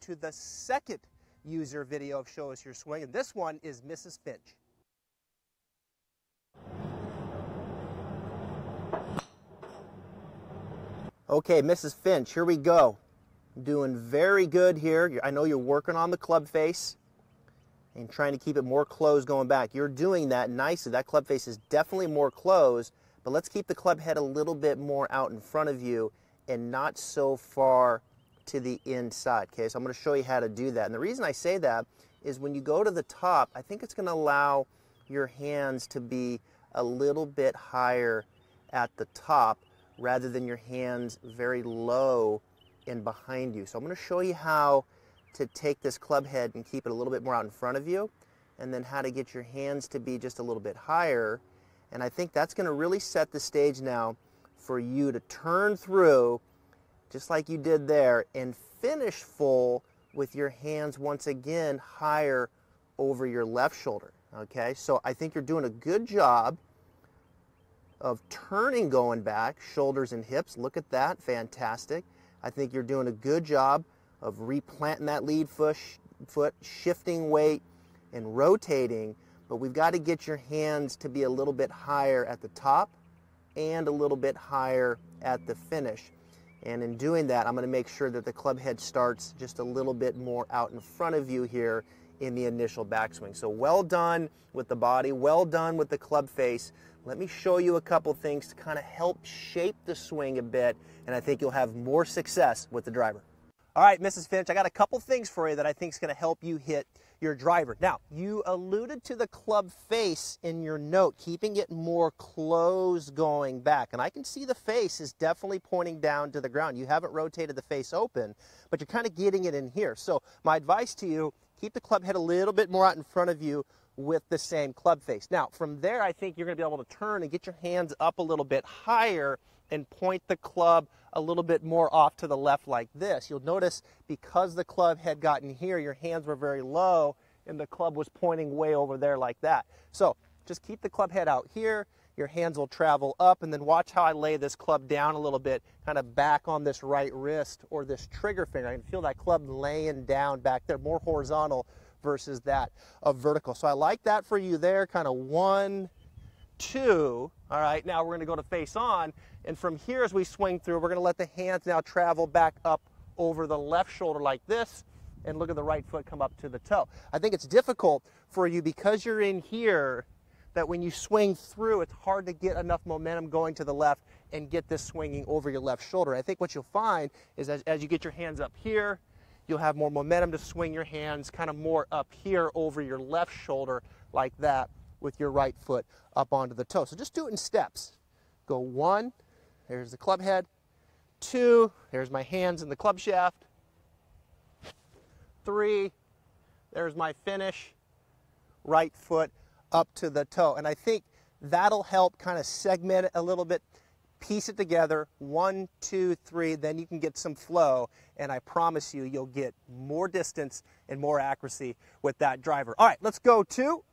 to the second user video of Show Us Your Swing, and this one is Mrs. Finch. Okay, Mrs. Finch, here we go. Doing very good here. I know you're working on the club face and trying to keep it more closed going back. You're doing that nicely. That club face is definitely more closed, but let's keep the club head a little bit more out in front of you and not so far to the inside. Okay, so I'm going to show you how to do that. And the reason I say that is when you go to the top, I think it's going to allow your hands to be a little bit higher at the top rather than your hands very low and behind you. So I'm going to show you how to take this club head and keep it a little bit more out in front of you, and then how to get your hands to be just a little bit higher. And I think that's going to really set the stage now for you to turn through just like you did there and finish full with your hands once again higher over your left shoulder. Okay, so I think you're doing a good job of turning going back, shoulders and hips. Look at that, fantastic. I think you're doing a good job of replanting that lead foot, shifting weight and rotating, but we've got to get your hands to be a little bit higher at the top and a little bit higher at the finish. And in doing that, I'm going to make sure that the club head starts just a little bit more out in front of you here in the initial backswing. So well done with the body, well done with the club face. Let me show you a couple things to kind of help shape the swing a bit, and I think you'll have more success with the driver. All right, Mrs. Finch, I got a couple things for you that I think is going to help you hit your driver. Now, you alluded to the club face in your note, keeping it more closed going back, and I can see the face is definitely pointing down to the ground. You haven't rotated the face open, but you're kind of getting it in here. So my advice to you, keep the club head a little bit more out in front of you with the same club face. Now, from there, I think you're going to be able to turn and get your hands up a little bit higher and point the club a little bit more off to the left like this. You'll notice because the club had gotten here, your hands were very low and the club was pointing way over there like that. So just keep the club head out here. Your hands will travel up, and then watch how I lay this club down a little bit, kind of back on this right wrist or this trigger finger. I can feel that club laying down back there, more horizontal versus that of vertical. So I like that for you there, kind of 1, 2. All right, now we're going to go to face on, and from here as we swing through, we're going to let the hands now travel back up over the left shoulder like this, and look at the right foot come up to the toe. I think it's difficult for you because you're in here that when you swing through, it's hard to get enough momentum going to the left and get this swinging over your left shoulder. I think what you'll find is as you get your hands up here, you'll have more momentum to swing your hands kind of more up here over your left shoulder like that with your right foot up onto the toe. So just do it in steps. Go 1, there's the club head. 2, there's my hands in the club shaft. 3, there's my finish, right foot up to the toe. And I think that'll help kind of segment it a little bit, piece it together, 1, 2, 3, then you can get some flow, and I promise you, you'll get more distance and more accuracy with that driver. All right, let's go to